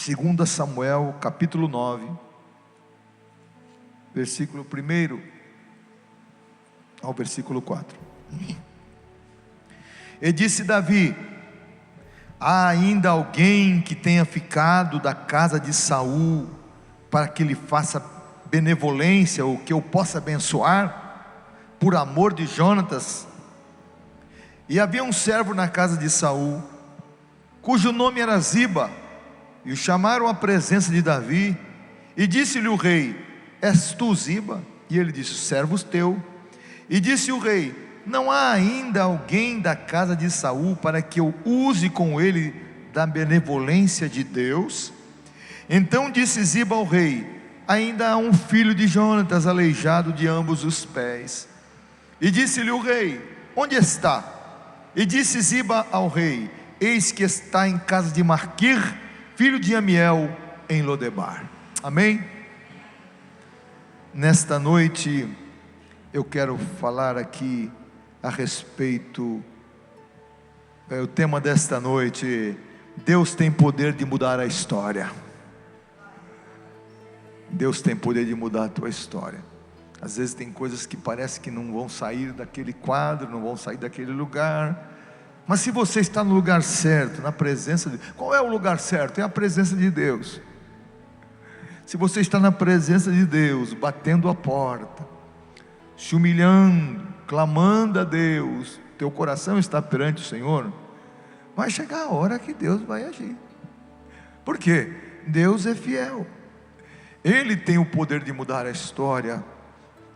2 Samuel capítulo 9, versículo 1 ao versículo 4. E disse Davi: há ainda alguém que tenha ficado da casa de Saul, para que lhe faça benevolência, ou que eu possa abençoar, por amor de Jonatas? E havia um servo na casa de Saul, cujo nome era Ziba, e o chamaram à presença de Davi, e disse-lhe o rei: és tu Ziba? E ele disse: servo teu. E disse o rei: não há ainda alguém da casa de Saul, para que eu use com ele da benevolência de Deus? Então disse Ziba ao rei: ainda há um filho de Jonatas, aleijado de ambos os pés. E disse-lhe o rei: onde está? E disse Ziba ao rei: eis que está em casa de Maquir, filho de Amiel, em Lodebar. Amém? Nesta noite eu quero falar aqui a respeito, o tema desta noite: Deus tem poder de mudar a história. Deus tem poder de mudar a tua história. Às vezes tem coisas que parece que não vão sair daquele quadro, não vão sair daquele lugar, mas se você está no lugar certo, na presença de Deus. Qual é o lugar certo? É a presença de Deus. Se você está na presença de Deus, batendo a porta, se humilhando, clamando a Deus, teu coração está perante o Senhor, vai chegar a hora que Deus vai agir. Por quê? Deus é fiel. Ele tem o poder de mudar a história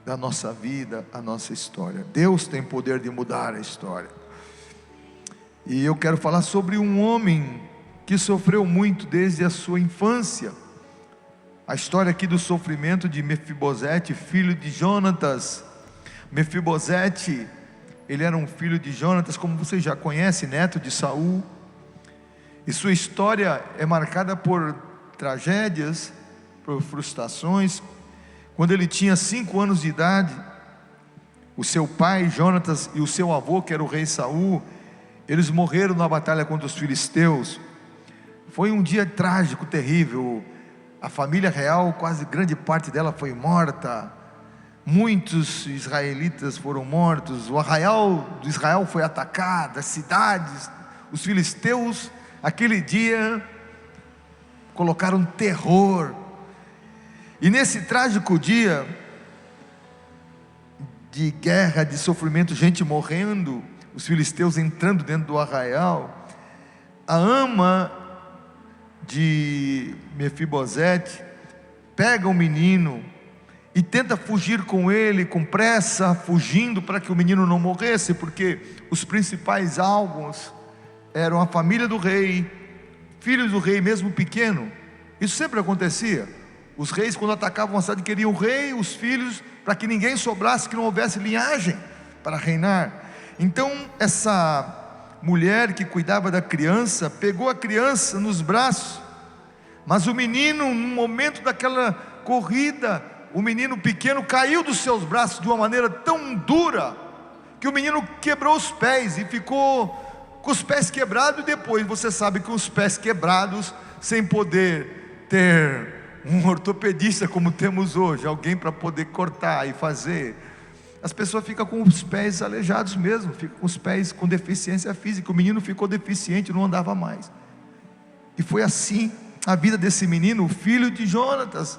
da nossa vida, a nossa história. Deus tem poder de mudar a história. E eu quero falar sobre um homem que sofreu muito desde a sua infância. A história aqui do sofrimento de Mefibosete, filho de Jonatas. Mefibosete, ele era um filho de Jonatas, como você já conhece, neto de Saul. E sua história é marcada por tragédias, por frustrações. Quando ele tinha 5 anos de idade, o seu pai Jonatas e o seu avô, que era o rei Saul, eles morreram na batalha contra os filisteus. Foi um dia trágico, terrível. A família real, quase grande parte dela foi morta. Muitos israelitas foram mortos. O arraial de Israel foi atacado, as cidades. Os filisteus, aquele dia, colocaram terror. E nesse trágico dia de guerra, de sofrimento, gente morrendo, os filisteus entrando dentro do arraial, a ama de Mefibosete pega o menino e tenta fugir com ele, com pressa, fugindo para que o menino não morresse, porque os principais alvos eram a família do rei, filhos do rei, mesmo pequeno. Isso sempre acontecia. Os reis, quando atacavam a cidade, queriam o rei, os filhos, para que ninguém sobrasse, que não houvesse linhagem para reinar. Então essa mulher que cuidava da criança, pegou a criança nos braços, mas o menino, no momento daquela corrida, o menino pequeno caiu dos seus braços de uma maneira tão dura, que o menino quebrou os pés, e ficou com os pés quebrados. E depois você sabe que os pés quebrados, sem poder ter um ortopedista como temos hoje, alguém para poder cortar e fazer, as pessoas ficam com os pés aleijados mesmo, ficam com os pés com deficiência física. O menino ficou deficiente, não andava mais. E foi assim a vida desse menino, o filho de Jonatas.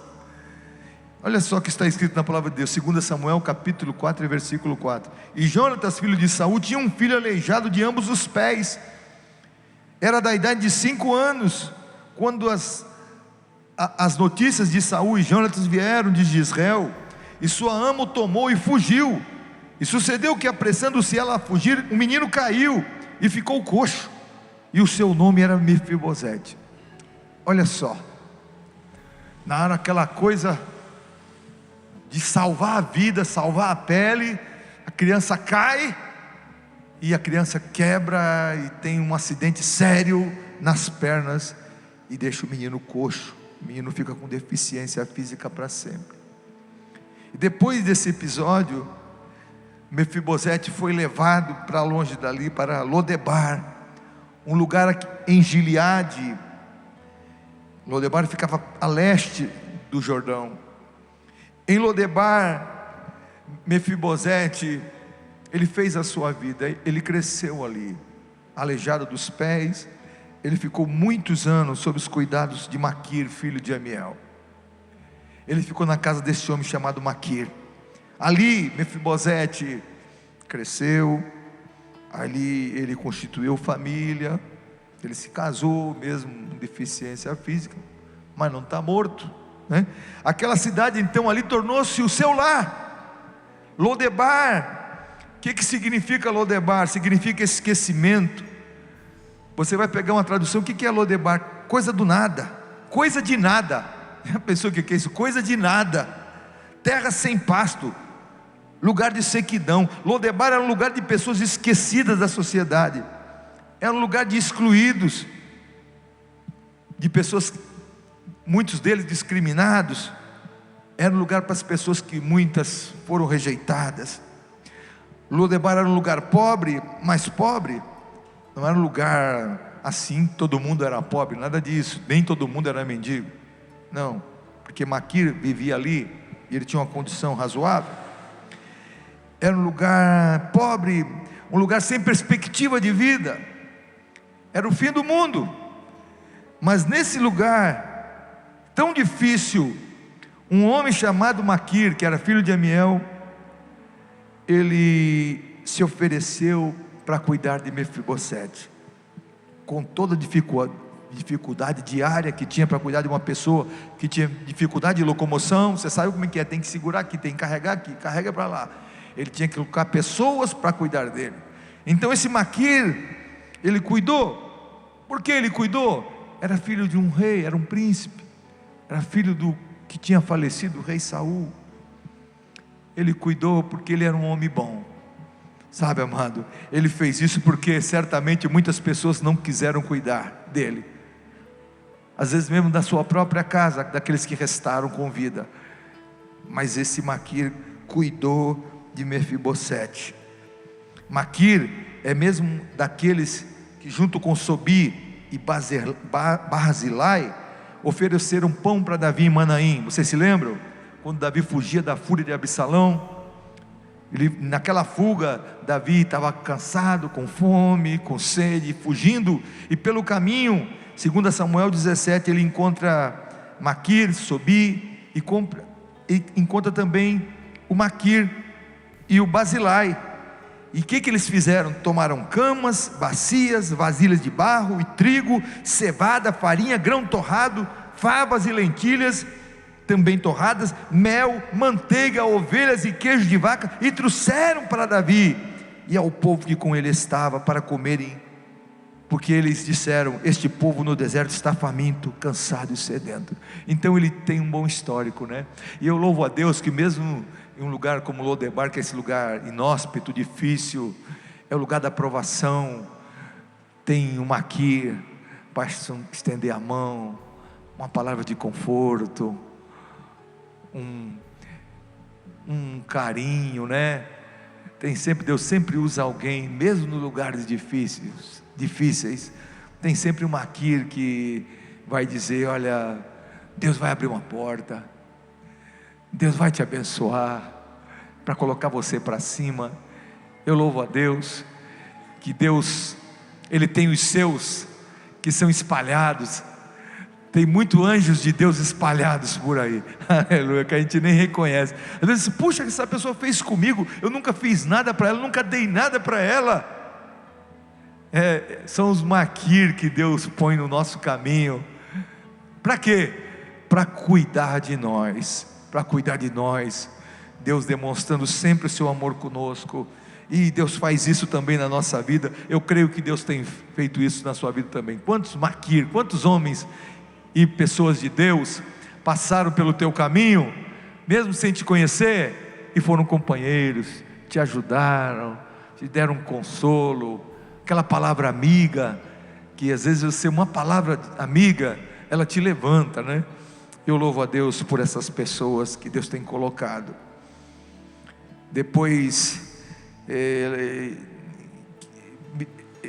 Olha só o que está escrito na palavra de Deus, 2 Samuel capítulo 4, versículo 4. E Jonatas, filho de Saul, tinha um filho aleijado de ambos os pés. Era da idade de 5 anos, quando as notícias de Saul e Jonatas vieram de Jezreel, e sua ama o tomou e fugiu. E sucedeu que, apressando-se ela a fugir, o menino caiu e ficou coxo, e o seu nome era Mefibosete. Olha só, na hora aquela coisa de salvar a vida, salvar a pele, a criança cai, e a criança quebra e tem um acidente sério nas pernas, e deixa o menino coxo. O menino fica com deficiência física para sempre. E depois desse episódio, Mefibosete foi levado para longe dali, para Lodebar, um lugar em Gileade, Lodebar ficava a leste do Jordão. Em Lodebar, Mefibosete, ele fez a sua vida, ele cresceu ali, aleijado dos pés. Ele ficou muitos anos sob os cuidados de Maquir, filho de Amiel. Ele ficou na casa desse homem chamado Maquir. Ali Mefibosete cresceu, ali ele constituiu família, ele se casou, mesmo com deficiência física, mas não está morto, né? Aquela cidade então ali tornou-se o seu lar. Lodebar, o que significa Lodebar? Significa esquecimento. Você vai pegar uma tradução, o que é Lodebar? Coisa do nada, coisa de nada. Já pensou o que é isso? Coisa de nada, terra sem pasto, lugar de sequidão. Lodebar era um lugar de pessoas esquecidas da sociedade, era um lugar de excluídos, de pessoas, muitos deles discriminados. Era um lugar para as pessoas que muitas foram rejeitadas. Lodebar era um lugar pobre, mas pobre, não era um lugar assim, todo mundo era pobre, nada disso, nem todo mundo era mendigo, não, porque Maquir vivia ali, e ele tinha uma condição razoável. Era um lugar pobre, um lugar sem perspectiva de vida, era o fim do mundo. Mas nesse lugar tão difícil, um homem chamado Maquir, que era filho de Amiel, ele se ofereceu para cuidar de Mefibosete, com toda a dificuldade diária que tinha para cuidar de uma pessoa que tinha dificuldade de locomoção. Você sabe como é que é, tem que segurar aqui, tem que carregar aqui, carrega para lá. Ele tinha que colocar pessoas para cuidar dele. Então esse Maquir, ele cuidou. Por que ele cuidou? Era filho de um rei, era um príncipe, era filho do que tinha falecido, o rei Saul. Ele cuidou porque ele era um homem bom. Sabe, amado, ele fez isso porque certamente muitas pessoas não quiseram cuidar dele, às vezes mesmo da sua própria casa, daqueles que restaram com vida. Mas esse Maquir cuidou de Mefibosete. Maquir é mesmo daqueles que junto com Sobi e Barzilai ofereceram pão para Davi em Manaim. Vocês se lembram? Quando Davi fugia da fúria de Absalão, naquela fuga, Davi estava cansado, com fome, com sede, fugindo, e pelo caminho, segundo Samuel 17, ele encontra Maquir, Sobi, e encontra também o Maquir e o Barzilai. E o que eles fizeram? Tomaram camas, bacias, vasilhas de barro e trigo, cevada, farinha, grão torrado, favas e lentilhas também torradas, mel, manteiga, ovelhas e queijo de vaca, e trouxeram para Davi e ao povo que com ele estava, para comerem, porque eles disseram: este povo no deserto está faminto, cansado e sedento. Então ele tem um bom histórico, né? E eu louvo a Deus que mesmo em um lugar como Lodebar, que é esse lugar inóspito, difícil, é o lugar da provação, tem um Maquir para estender a mão, uma palavra de conforto, um carinho, né? Deus sempre usa alguém, mesmo nos lugares difíceis, tem sempre um Maquir que vai dizer: olha, Deus vai abrir uma porta, Deus vai te abençoar, para colocar você para cima. Eu louvo a Deus, que Deus, Ele tem os seus, que são espalhados. Tem muitos anjos de Deus espalhados por aí, aleluia, que a gente nem reconhece. Às vezes, puxa, que essa pessoa fez comigo, eu nunca fiz nada para ela, nunca dei nada para ela. São os Maquir que Deus põe no nosso caminho. Para quê? Para cuidar de nós, Deus demonstrando sempre o seu amor conosco. E Deus faz isso também na nossa vida. Eu creio que Deus tem feito isso na sua vida também. Quantos Maquir, quantos homens e pessoas de Deus passaram pelo teu caminho, mesmo sem te conhecer, e foram companheiros, te ajudaram, te deram um consolo, aquela palavra amiga, que às vezes você, uma palavra amiga, ela te levanta, né? Eu louvo a Deus por essas pessoas que Deus tem colocado. Depois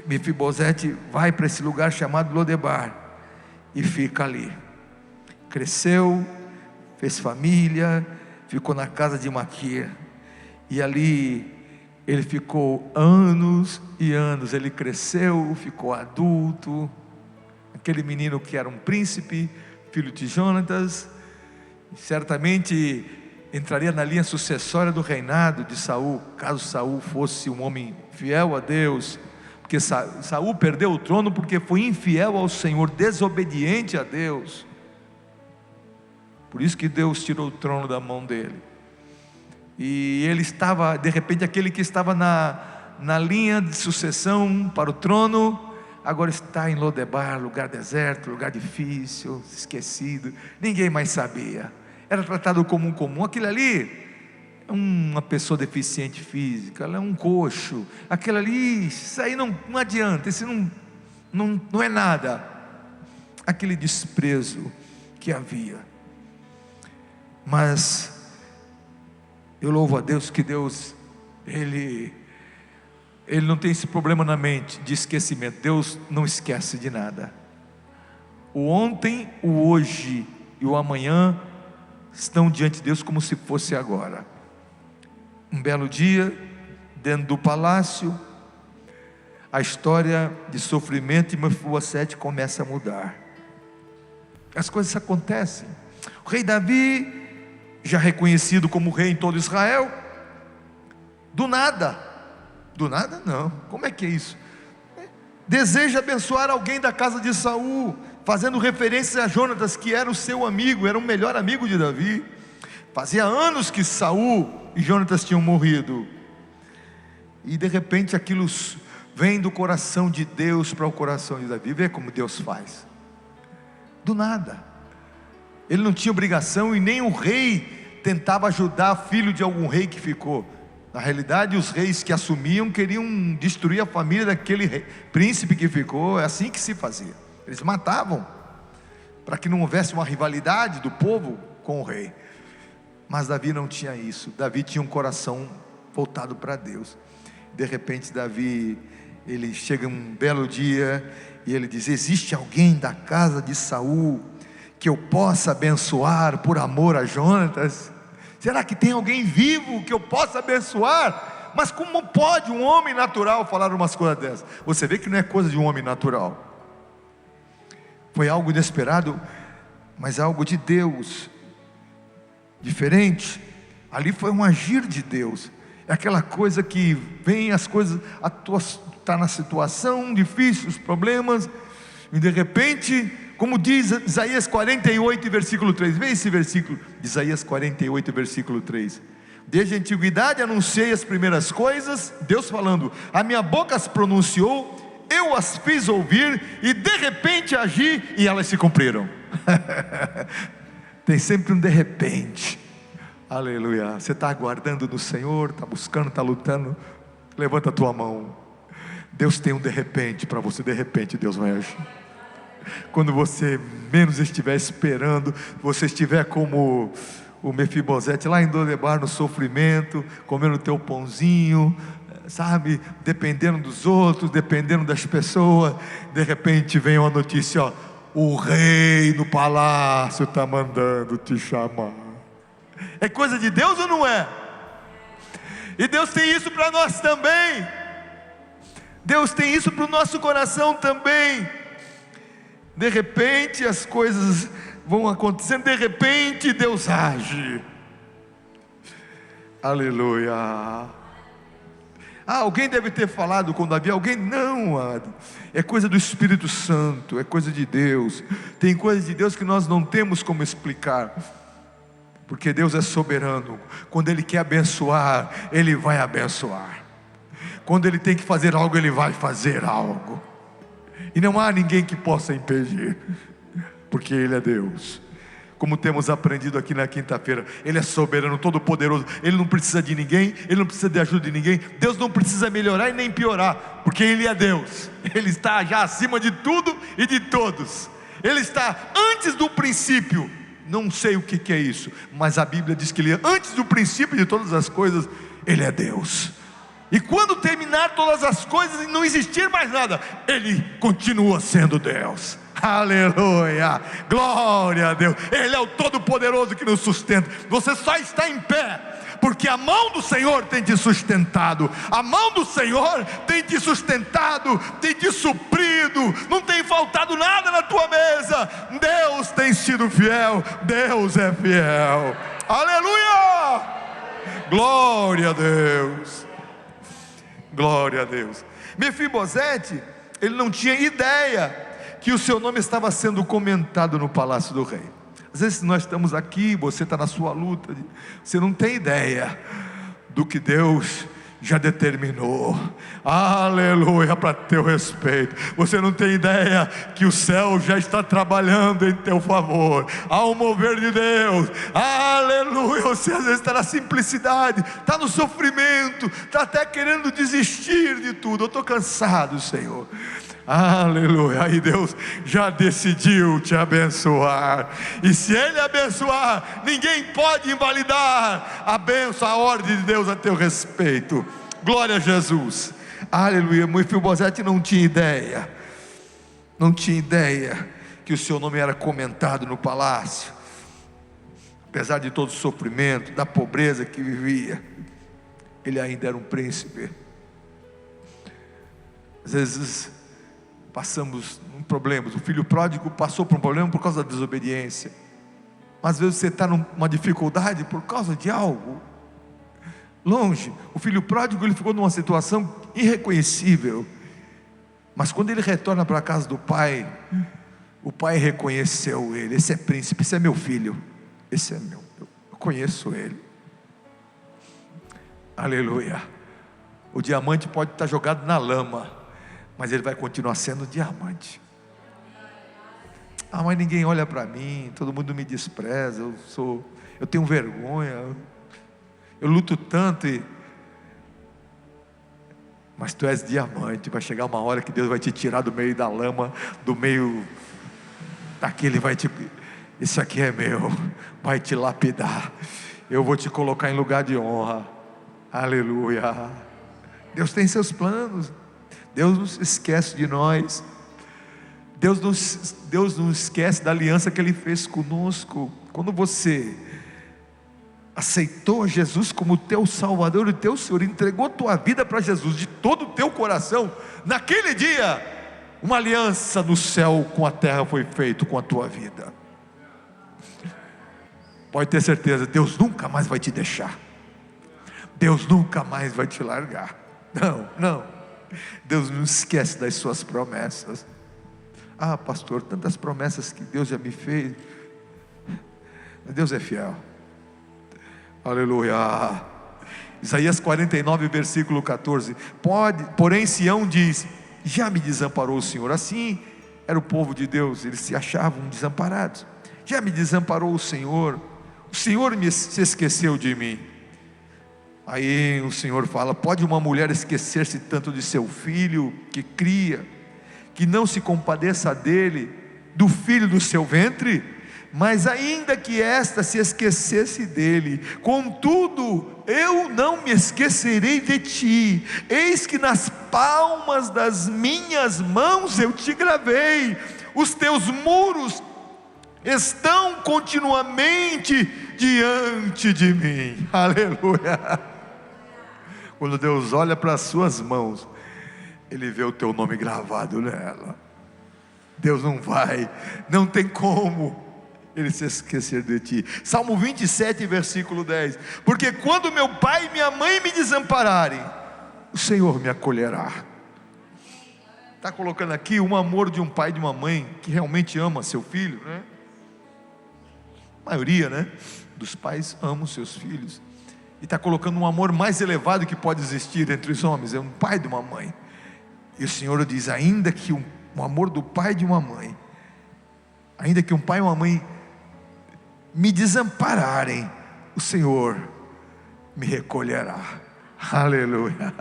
Mefibosete vai para esse lugar chamado Lodebar e fica ali. cresceu, fez família, ficou na casa de Maquir, e ali ele ficou anos e anos. Ele cresceu, ficou adulto, aquele menino que era um príncipe, filho de Jonatas, certamente entraria na linha sucessória do reinado de Saul, caso Saul fosse um homem fiel a Deus, porque Saul perdeu o trono porque foi infiel ao Senhor, desobediente a Deus. Por isso que Deus tirou o trono da mão dele. E ele estava, de repente, aquele que estava na linha de sucessão para o trono, agora está em Lodebar, lugar deserto, lugar difícil, esquecido, ninguém mais sabia, era tratado como um comum. Aquele ali é uma pessoa deficiente física, ela é um coxo, aquele ali, isso aí não adianta, isso não é nada. Aquele desprezo que havia. Mas eu louvo a Deus que Deus, Ele não tem esse problema na mente de esquecimento. Deus não esquece de nada. O ontem, o hoje e o amanhã estão diante de Deus como se fosse agora. Um belo dia, dentro do palácio, a história de sofrimento de Mefibosete começa a mudar. As coisas acontecem. O rei Davi, já reconhecido como rei em todo Israel, do nada não, como é que é isso? Deseja abençoar alguém da casa de Saul, fazendo referência a Jonatas, que era o seu amigo, era o melhor amigo de Davi. Fazia anos que Saul e Jonatas tinham morrido, e de repente aquilo vem do coração de Deus para o coração de Davi. Vê como Deus faz, do nada. Ele não tinha obrigação, e nem o rei tentava ajudar filho de algum rei que ficou. Na realidade, os reis que assumiam queriam destruir a família daquele príncipe que ficou. É assim que se fazia, eles matavam, para que não houvesse uma rivalidade do povo com o rei. Mas Davi não tinha isso. Davi tinha um coração voltado para Deus. De repente Davi, ele chega um belo dia e ele diz: existe alguém da casa de Saul que eu possa abençoar por amor a Jonatas? Será que tem alguém vivo que eu possa abençoar? Mas como pode um homem natural falar umas coisas dessas? Você vê que não é coisa de um homem natural. Foi algo inesperado, mas algo de Deus, diferente. Ali foi um agir de Deus. É aquela coisa que vem as coisas, está na situação difícil, os problemas, e de repente, como diz Isaías 48, versículo 3, vê esse versículo de Isaías 48, versículo 3: desde a antiguidade anunciei as primeiras coisas, Deus falando, a minha boca as pronunciou, eu as fiz ouvir, e de repente agi, e elas se cumpriram. Tem sempre um de repente. Aleluia. Você está aguardando no Senhor, está buscando, está lutando, levanta a tua mão. Deus tem um de repente para você. De repente Deus vai agir. Quando você menos estiver esperando, você estiver como o Mefibosete lá em Lodebar, no sofrimento, comendo o teu pãozinho, sabe, dependendo dos outros, dependendo das pessoas, de repente vem uma notícia, ó, o rei no palácio está mandando te chamar. É coisa de Deus ou não é? E Deus tem isso para nós também. Deus tem isso para o nosso coração também. De repente as coisas vão acontecendo, de repente Deus age. Aleluia. Alguém deve ter falado com Davi, alguém não, é coisa do Espírito Santo, é coisa de Deus. Tem coisas de Deus que nós não temos como explicar, porque Deus é soberano. Quando Ele quer abençoar, Ele vai abençoar. Quando Ele tem que fazer algo, Ele vai fazer algo, e não há ninguém que possa impedir, porque Ele é Deus. Como temos aprendido aqui na quinta-feira, Ele é soberano, todo poderoso. Ele não precisa de ninguém, Ele não precisa de ajuda de ninguém. Deus não precisa melhorar e nem piorar, porque Ele é Deus. Ele está já acima de tudo e de todos. Ele está antes do princípio. Não sei o que é isso, mas a Bíblia diz que Ele, antes do princípio de todas as coisas, Ele é Deus. E quando terminar todas as coisas e não existir mais nada, Ele continua sendo Deus. Aleluia, glória a Deus. Ele é o Todo-Poderoso que nos sustenta. Você só está em pé porque a mão do Senhor tem te sustentado. A mão do Senhor tem te sustentado, tem te suprido. Não tem faltado nada na tua mesa. Deus tem sido fiel. Deus é fiel. Aleluia, glória a Deus, glória a Deus. Mefibosete, ele não tinha ideia que o seu nome estava sendo comentado no palácio do rei. Às vezes nós estamos aqui, você está na sua luta, você não tem ideia do que Deus já determinou, aleluia, para teu respeito. Você não tem ideia que o céu já está trabalhando em teu favor. Há um mover de Deus, aleluia. Você às vezes está na simplicidade, está no sofrimento, está até querendo desistir de tudo. Eu estou cansado, Senhor. Aleluia, aí Deus já decidiu te abençoar, e se Ele abençoar, ninguém pode invalidar a bênção, a ordem de Deus a teu respeito. Glória a Jesus, aleluia. Mefibosete não tinha ideia que o seu nome era comentado no palácio. Apesar de todo o sofrimento, da pobreza que vivia, ele ainda era um príncipe. Às vezes passamos por problemas. O filho pródigo passou por um problema por causa da desobediência. Mas às vezes você está numa dificuldade por causa de algo longe. O filho pródigo, ele ficou numa situação irreconhecível, mas quando ele retorna para a casa do pai, o pai reconheceu ele. Esse é príncipe, esse é meu filho, esse é meu, eu conheço ele. Aleluia. O diamante pode estar jogado na lama, mas ele vai continuar sendo diamante. Mas ninguém olha para mim, todo mundo me despreza, eu tenho vergonha, eu luto tanto, mas tu és diamante. Vai chegar uma hora que Deus vai te tirar do meio da lama, do meio daquele, isso aqui é meu, vai te lapidar, eu vou te colocar em lugar de honra. Aleluia. Deus tem seus planos. Deus não se esquece de nós. Deus não esquece da aliança que Ele fez conosco. Quando você aceitou Jesus como teu Salvador e teu Senhor, entregou tua vida para Jesus de todo o teu coração, naquele dia, uma aliança no céu com a terra foi feita com a tua vida. Pode ter certeza, Deus nunca mais vai te deixar. Deus nunca mais vai te largar. Não. Deus não esquece das suas promessas. Pastor, tantas promessas que Deus já me fez. Deus é fiel. Aleluia. Isaías 49, versículo 14. Porém Sião diz: já me desamparou o Senhor. Assim era o povo de Deus, eles se achavam desamparados. Já me desamparou o Senhor se esqueceu de mim. Aí o Senhor fala: pode uma mulher esquecer-se tanto de seu filho que cria, que não se compadeça dele, do filho do seu ventre? Mas ainda que esta se esquecesse dele, contudo eu não me esquecerei de ti. Eis que nas palmas das minhas mãos eu te gravei. Os teus muros estão continuamente diante de mim. Aleluia. Quando Deus olha para as suas mãos, Ele vê o teu nome gravado nela. Deus não tem como Ele se esquecer de ti. Salmo 27, versículo 10. Porque quando meu pai e minha mãe me desampararem, o Senhor me acolherá. Está colocando aqui um amor de um pai e de uma mãe que realmente ama seu filho, né? A maioria, dos pais amam seus filhos. E está colocando um amor mais elevado que pode existir entre os homens, é um pai e de uma mãe. E o Senhor diz: ainda que um amor do pai e de uma mãe, ainda que um pai e uma mãe me desampararem, o Senhor me recolherá. Aleluia.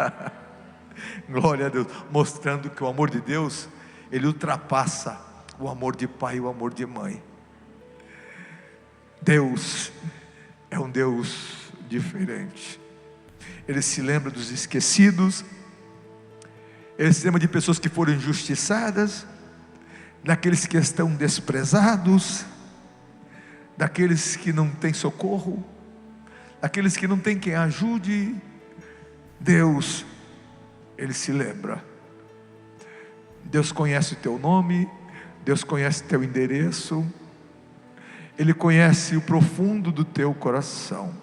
Glória a Deus. Mostrando que o amor de Deus, ele ultrapassa o amor de pai e o amor de mãe. Deus é um Deus diferente. Ele se lembra dos esquecidos. Ele se lembra de pessoas que foram injustiçadas. daqueles que estão desprezados, daqueles que não têm socorro, daqueles que não têm quem ajude. Deus, Ele se lembra. Deus conhece o teu nome, Deus conhece o teu endereço, Ele conhece o profundo do teu coração.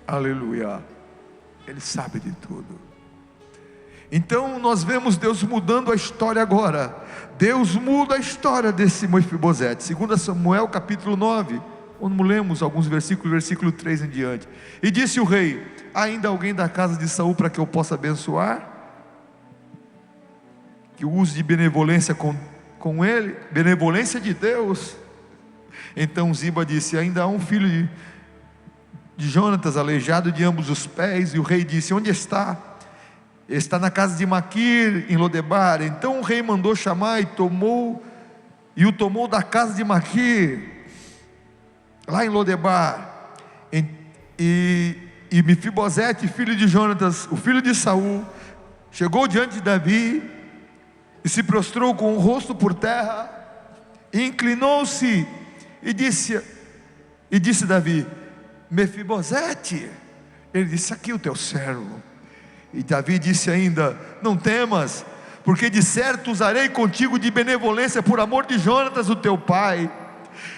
Aleluia. Ele sabe de tudo. Então nós vemos Deus mudando a história agora. Deus muda a história desse Mefibosete. 2 Samuel capítulo 9, quando lemos alguns versículos, versículo 3 em diante. E disse o rei: há ainda alguém da casa de Saul para que eu possa abençoar? Que use de benevolência com ele, benevolência de Deus. Então Ziba disse: ainda há um filho de Jonatas, aleijado de ambos os pés. E o rei disse: onde está? Está na casa de Maquir, em Lodebar. Então o rei mandou chamar e o tomou da casa de Maquir, lá em Lodebar. E Mefibosete, filho de Jonatas, o filho de Saul, chegou diante de Davi e se prostrou com o rosto por terra e inclinou-se e disse Davi: Mefibosete. Ele disse: aqui o teu servo. E Davi disse ainda: não temas, porque de certo usarei contigo de benevolência por amor de Jonatas o teu pai,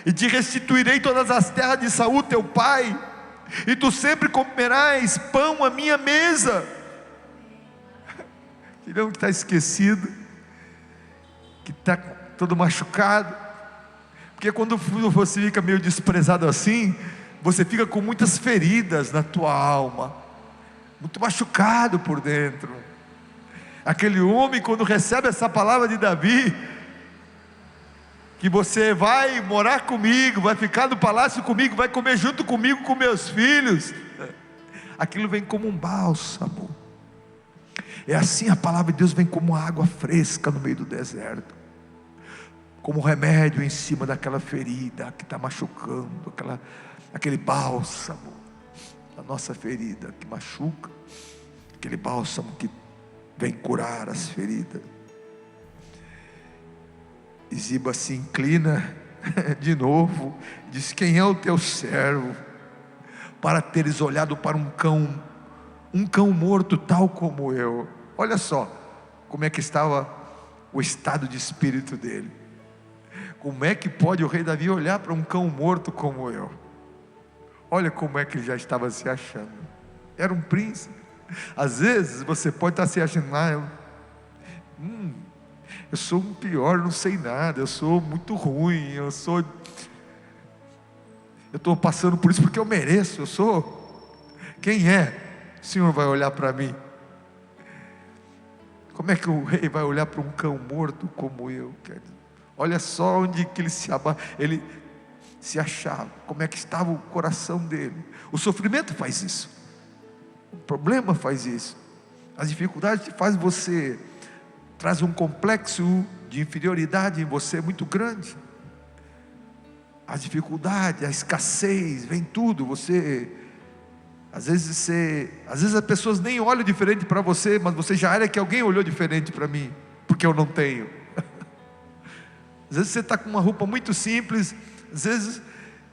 e te restituirei todas as terras de Saul teu pai, e tu sempre comerás pão à minha mesa. Filhão que está esquecido, que está todo machucado, porque quando você fica meio desprezado assim, você fica com muitas feridas na tua alma, muito machucado por dentro. Aquele homem, quando recebe essa palavra de Davi, que você vai morar comigo, vai ficar no palácio comigo, vai comer junto comigo com meus filhos, aquilo vem como um bálsamo. É assim, a palavra de Deus vem como água fresca no meio do deserto, como remédio em cima daquela ferida que está machucando, aquele bálsamo da nossa ferida que machuca, aquele bálsamo que vem curar as feridas. E Ziba se inclina de novo, diz: quem é o teu servo para teres olhado para um cão morto tal como eu? Olha só como é que estava o estado de espírito dele. Como é que pode o rei Davi olhar para um cão morto como eu? Olha como é que ele já estava se achando. Era um príncipe. Às vezes você pode estar se achando: eu sou um pior, não sei nada, eu sou muito ruim, eu estou passando por isso porque eu mereço, quem é? O Senhor vai olhar para mim. Como é que o rei vai olhar para um cão morto como eu? Olha só onde que ele se achava, como é que estava o coração dele. O sofrimento faz isso, o problema faz isso, as dificuldades faz você, traz um complexo de inferioridade em você muito grande. As dificuldades, a escassez, vem tudo. Às vezes as pessoas nem olham diferente para você, mas você já era que alguém olhou diferente para mim, porque eu não tenho. Às vezes você está com uma roupa muito simples, às vezes,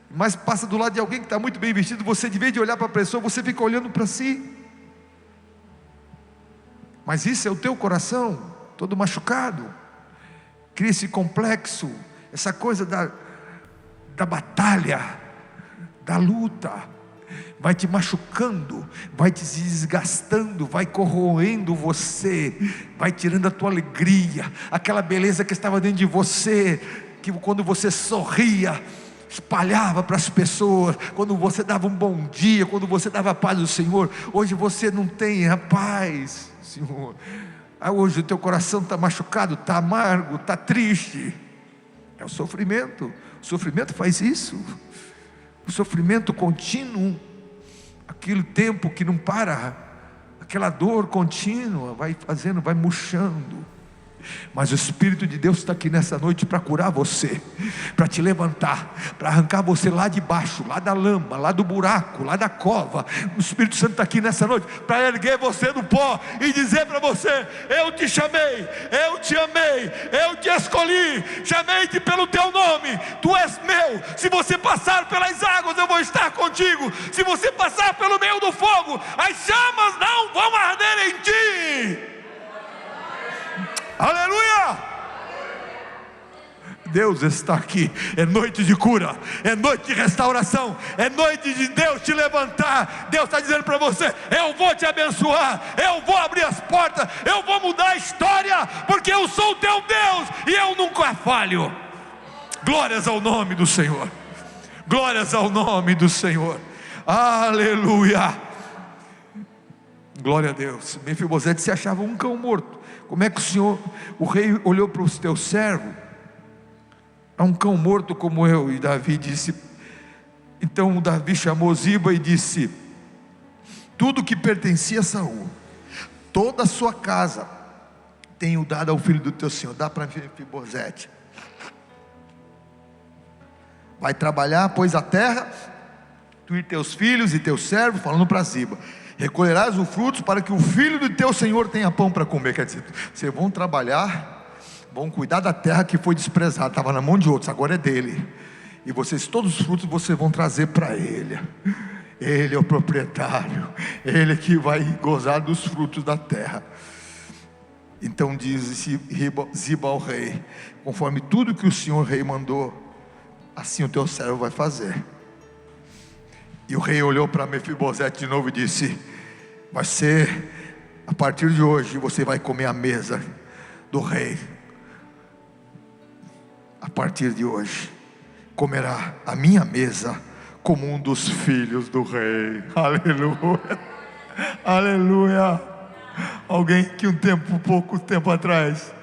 mas passa do lado de alguém que está muito bem vestido, você, de vez de olhar para a pessoa, você fica olhando para si. Mas isso é o teu coração todo machucado, cria esse complexo, essa coisa da batalha, da luta, vai te machucando, vai te desgastando, vai corroendo você, vai tirando a tua alegria, aquela beleza que estava dentro de você, que quando você sorria, espalhava para as pessoas, quando você dava um bom dia, quando você dava a paz do Senhor. Hoje você não tem a paz, Senhor. Hoje o teu coração está machucado, está amargo, está triste. É o sofrimento faz isso, o sofrimento contínuo, aquele tempo que não para, aquela dor contínua, vai fazendo, vai murchando, Mas o Espírito de Deus está aqui nessa noite para curar você, para te levantar, para arrancar você lá de baixo, lá da lama, lá do buraco, lá da cova. O Espírito Santo está aqui nessa noite para erguer você do pó e dizer para você: eu te chamei, eu te amei, eu te escolhi, chamei-te pelo teu nome, tu és meu. Se você passar pelas águas, eu vou estar contigo. Se você passar pelo meio do fogo, as chamas não vão arder em ti. Aleluia! Deus está aqui. É noite de cura, é noite de restauração, é noite de Deus te levantar. Deus está dizendo para você: eu vou te abençoar, eu vou abrir as portas, eu vou mudar a história, porque eu sou o teu Deus e eu nunca falho. Glórias ao nome do Senhor, glórias ao nome do Senhor. Aleluia! Glória a Deus. Mefibosete se achava um cão morto. Como é que o rei olhou para o teu servo? É um cão morto como eu. E Davi disse, então Davi chamou Ziba e disse: tudo que pertencia a Saul, toda a sua casa, tenho dado ao filho do teu senhor. Dá para Mefibosete. Vai trabalhar, pois a terra, tu e teus filhos e teus servos, falando para Ziba, recolherás os frutos para que o filho do teu senhor tenha pão para comer. Quer dizer, vocês vão trabalhar, vão cuidar da terra que foi desprezada, estava na mão de outros, agora é dele. E vocês, todos os frutos vocês vão trazer para ele. Ele é o proprietário, ele que vai gozar dos frutos da terra. Então diz Ziba ao rei: conforme tudo que o senhor rei mandou, assim o teu servo vai fazer. E o rei olhou para Mefibosete de novo e disse: vai ser, a partir de hoje, você vai comer à mesa do rei. A partir de hoje, comerá a minha mesa como um dos filhos do rei. Aleluia, aleluia. Alguém que pouco tempo atrás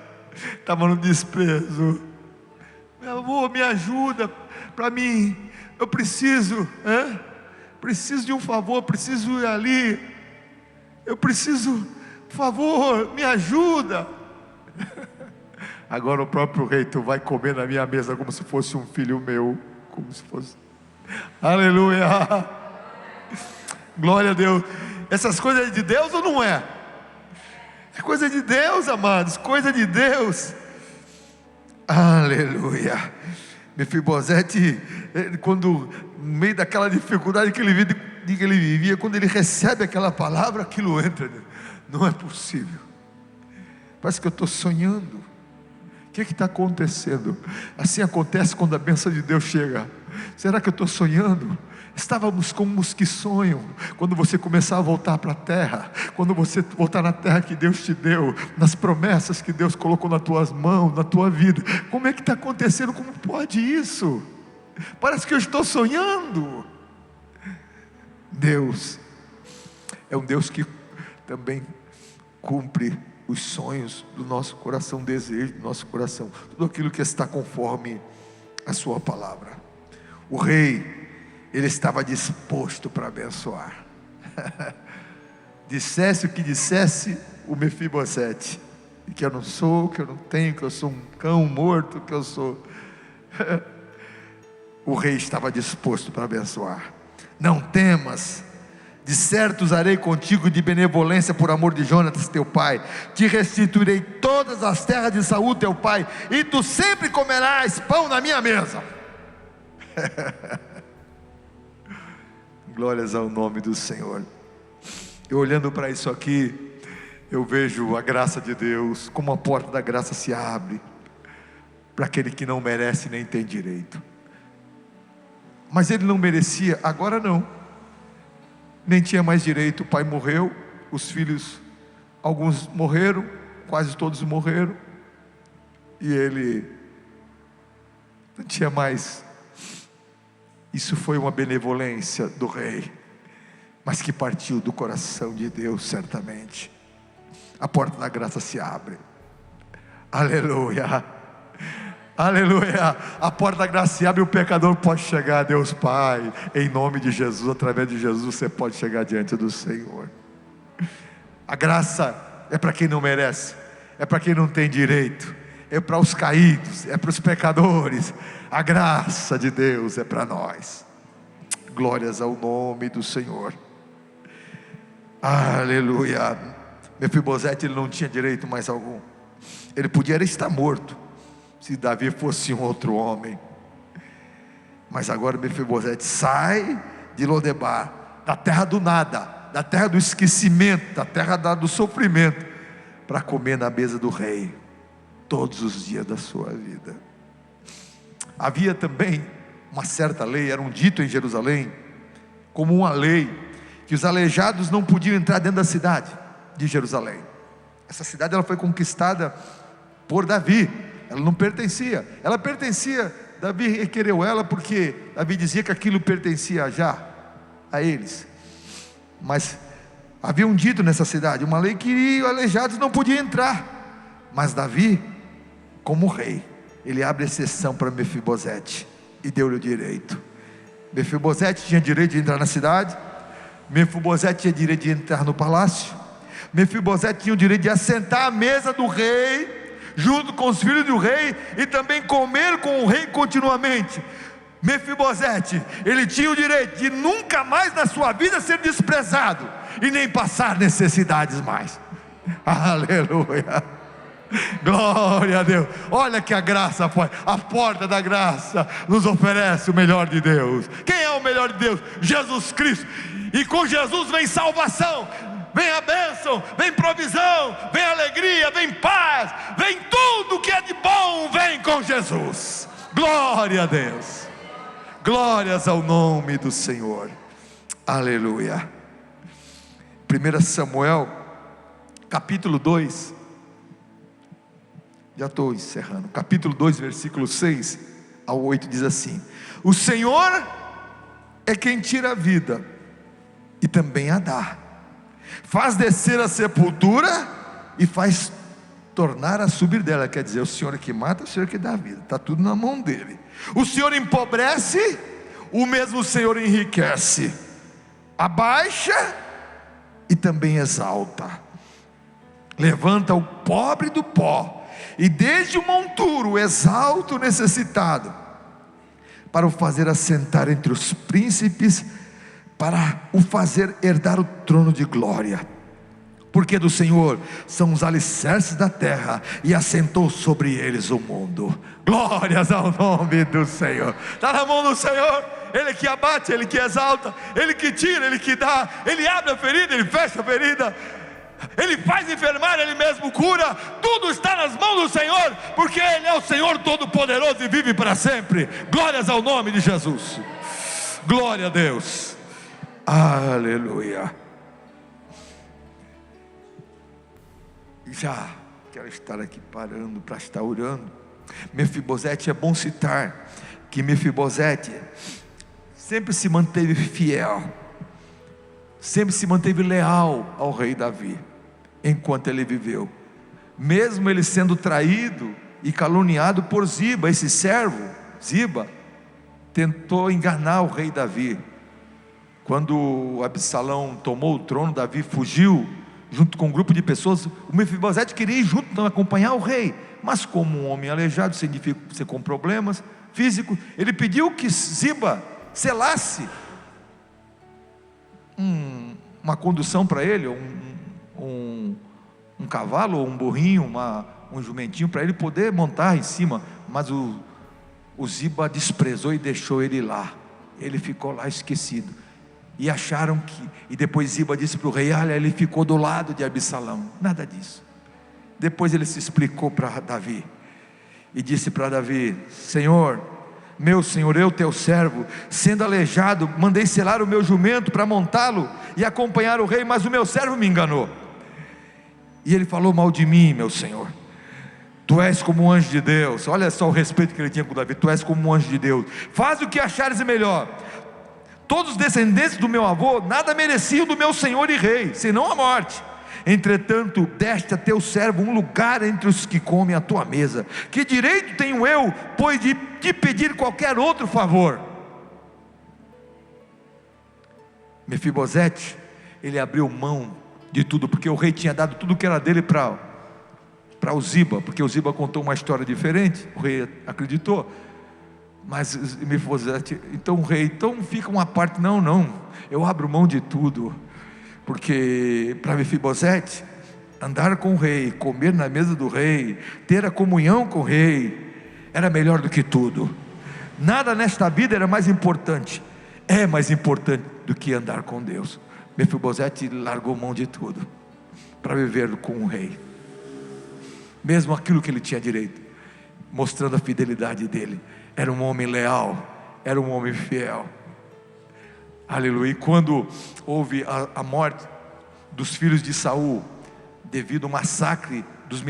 estava no desprezo: meu avô, me ajuda, para mim, eu preciso de um favor, preciso ir ali, eu preciso, por favor, me ajuda. Agora o próprio rei: tu vai comer na minha mesa como se fosse um filho meu, como se fosse. Aleluia, glória a Deus. Essas coisas é de Deus ou não é? É coisa de Deus, amados, coisa de Deus. Aleluia. Mefibosete, quando no meio daquela dificuldade que ele vivia, quando ele recebe aquela palavra, aquilo entra. Não é possível, parece que eu estou sonhando. O que está acontecendo? Assim acontece quando a bênção de Deus chega. Será que eu estou sonhando? Estávamos como os que sonham. Quando você começar a voltar para a terra, quando você voltar na terra que Deus te deu, nas promessas que Deus colocou nas tuas mãos, na tua vida, como é que está acontecendo? Como pode isso? Parece que eu estou sonhando. Deus é um Deus que também cumpre os sonhos do nosso coração, desejo do nosso coração, tudo aquilo que está conforme a sua palavra. O rei, ele estava disposto para abençoar. Dissesse o que dissesse o Mefibosete, que eu não sou, que eu não tenho, que eu sou um cão morto, que eu sou. O rei estava disposto para abençoar. Não temas, de certo usarei contigo de benevolência por amor de Jonatas teu pai, te restituirei todas as terras de Saul teu pai, e tu sempre comerás pão na minha mesa. Glórias ao nome do Senhor. Eu olhando para isso aqui, eu vejo a graça de Deus, como a porta da graça se abre para aquele que não merece nem tem direito. Mas ele não merecia, agora não, nem tinha mais direito. O pai morreu, os filhos, alguns morreram, quase todos morreram, e ele não tinha mais. Isso foi uma benevolência do rei, mas que partiu do coração de Deus, certamente. A porta da graça se abre. Aleluia, aleluia. A porta da graça se abre e o pecador pode chegar a Deus Pai, em nome de Jesus. Através de Jesus você pode chegar diante do Senhor. A graça é para quem não merece, é para quem não tem direito, é para os caídos, é para os pecadores. A graça de Deus é para nós. Glórias ao nome do Senhor. Aleluia. Mefibosete, ele não tinha direito mais algum. Ele podia estar morto se Davi fosse um outro homem. Mas agora Mefibosete sai de Lodebar, da terra do nada, da terra do esquecimento, da terra do sofrimento, para comer na mesa do rei todos os dias da sua vida. Havia também uma certa lei, era um dito em Jerusalém, como uma lei, que os aleijados não podiam entrar dentro da cidade de Jerusalém. Essa cidade, ela foi conquistada por Davi, ela não pertencia, ela pertencia, Davi requereu ela, porque Davi dizia que aquilo pertencia já a eles. Mas havia um dito nessa cidade, uma lei que os aleijados não podiam entrar. Mas Davi, como rei, ele abre exceção para Mefibosete e deu-lhe o direito. Mefibosete tinha direito de entrar na cidade, Mefibosete tinha direito de entrar no palácio, Mefibosete tinha o direito de assentar à mesa do rei, junto com os filhos do rei, e também comer com o rei continuamente. Mefibosete, ele tinha o direito de nunca mais na sua vida ser desprezado, e nem passar necessidades mais. Aleluia, glória a Deus. Olha que a graça foi, a porta da graça nos oferece o melhor de Deus. Quem é o melhor de Deus? Jesus Cristo. E com Jesus vem salvação, vem a bênção, vem provisão, vem alegria, vem paz, vem tudo que é de bom, vem com Jesus. Glória a Deus, glórias ao nome do Senhor. Aleluia. 1 Samuel capítulo 2, já estou encerrando, capítulo 2, versículo 6 ao 8 diz assim: o Senhor é quem tira a vida e também a dá, faz descer a sepultura e faz tornar a subir dela. Quer dizer, o Senhor é que mata, o Senhor é que dá a vida, está tudo na mão dele. O Senhor empobrece, o mesmo Senhor enriquece, abaixa e também exalta, levanta o pobre do pó, e desde o monturo exalta o necessitado, para o fazer assentar entre os príncipes, para o fazer herdar o trono de glória. Porque do Senhor são os alicerces da terra, e assentou sobre eles o mundo. Glórias ao nome do Senhor. Está na mão do Senhor, Ele que abate, Ele que exalta, Ele que tira, Ele que dá, Ele abre a ferida, Ele fecha a ferida, Ele faz enfermar, Ele mesmo cura. Tudo está nas mãos do Senhor, porque Ele é o Senhor Todo-Poderoso e vive para sempre. Glórias ao nome de Jesus. Glória a Deus. Aleluia. Já quero estar aqui parando para estar orando. Mefibosete, é bom citar que Mefibosete sempre se manteve fiel, sempre se manteve leal ao rei Davi, enquanto ele viveu, mesmo ele sendo traído e caluniado por Ziba. Esse servo, Ziba, tentou enganar o rei Davi. Quando Absalão tomou o trono, Davi fugiu junto com um grupo de pessoas. O Mefibosete queria ir junto, então, acompanhar o rei, mas como um homem aleijado, sem com problemas físicos, ele pediu que Ziba selasse uma condução para ele, um cavalo ou um burrinho, um jumentinho, para ele poder montar em cima. Mas o Ziba desprezou e deixou ele lá. Ele ficou lá esquecido, e acharam que, e depois Ziba disse para o rei: olha, ele ficou do lado de Absalão. Nada disso. Depois ele se explicou para Davi e disse para Davi: Senhor, meu senhor, eu teu servo, sendo aleijado, mandei selar o meu jumento para montá-lo e acompanhar o rei, mas o meu servo me enganou, e ele falou mal de mim, meu senhor. Tu és como um anjo de Deus. Olha só o respeito que ele tinha com Davi. Tu és como um anjo de Deus, faz o que achares melhor. Todos os descendentes do meu avô nada mereciam do meu senhor e rei, senão a morte. Entretanto, deste a teu servo um lugar entre os que comem a tua mesa. Que direito tenho eu, pois, de te pedir qualquer outro favor? Mefibosete, ele abriu mão de tudo, porque o rei tinha dado tudo que era dele para para o Ziba, porque o Ziba contou uma história diferente. O rei acreditou, mas Mefibosete, então o rei, então fica uma parte, não, eu abro mão de tudo, porque para Mefibosete, andar com o rei, comer na mesa do rei, ter a comunhão com o rei, era melhor do que tudo. Nada nesta vida era mais importante, é mais importante do que andar com Deus. Mefibosete largou mão de tudo para viver com o rei, mesmo aquilo que ele tinha direito, mostrando a fidelidade dele. Era um homem leal, era um homem fiel. Aleluia. E quando houve a morte dos filhos de Saul, devido ao massacre dos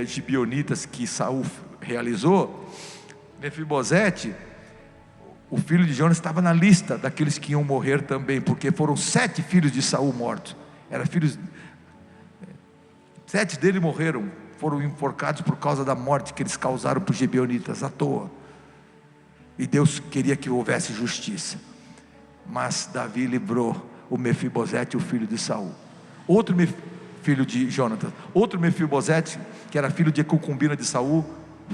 gibeonitas que Saul realizou, Mefibosete, o filho de Jonas, estava na lista daqueles que iam morrer também, porque foram 7 filhos de Saul mortos. Eram filhos, 7 deles morreram, foram enforcados por causa da morte que eles causaram para os gibeonitas à toa. E Deus queria que houvesse justiça, mas Davi livrou o Mefibosete, o filho de Saul. Outro filho de Jonatas, outro Mefibosete, que era filho de concubina de Saul,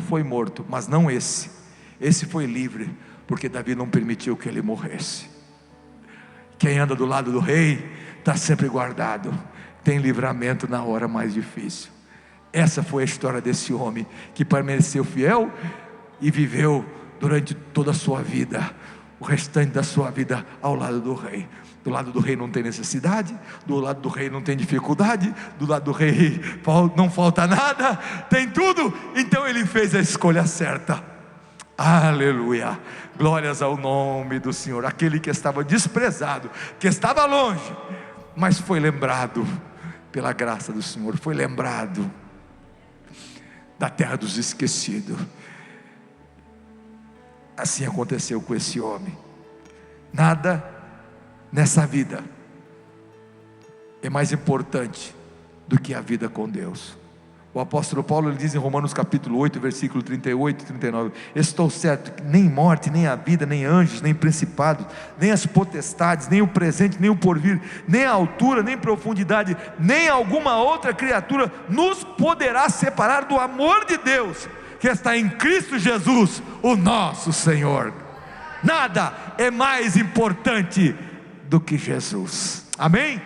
foi morto, mas não esse. Esse foi livre, porque Davi não permitiu que ele morresse. Quem anda do lado do rei está sempre guardado, tem livramento na hora mais difícil. Essa foi a história desse homem que permaneceu fiel e viveu durante toda a sua vida, o restante da sua vida ao lado do rei. Do lado do rei não tem necessidade, do lado do rei não tem dificuldade, do lado do rei não falta nada, tem tudo. Então ele fez a escolha certa. Aleluia, glórias ao nome do Senhor. Aquele que estava desprezado, que estava longe, mas foi lembrado pela graça do Senhor, foi lembrado da terra dos esquecidos. Assim aconteceu com esse homem. Nada nessa vida é mais importante do que a vida com Deus. O apóstolo Paulo, ele diz em Romanos capítulo 8, versículo 38 e 39: estou certo que nem morte, nem a vida, nem anjos, nem principados, nem as potestades, nem o presente, nem o porvir, nem a altura, nem profundidade, nem alguma outra criatura nos poderá separar do amor de Deus que está em Cristo Jesus, o nosso Senhor. Nada é mais importante do que Jesus. Amém?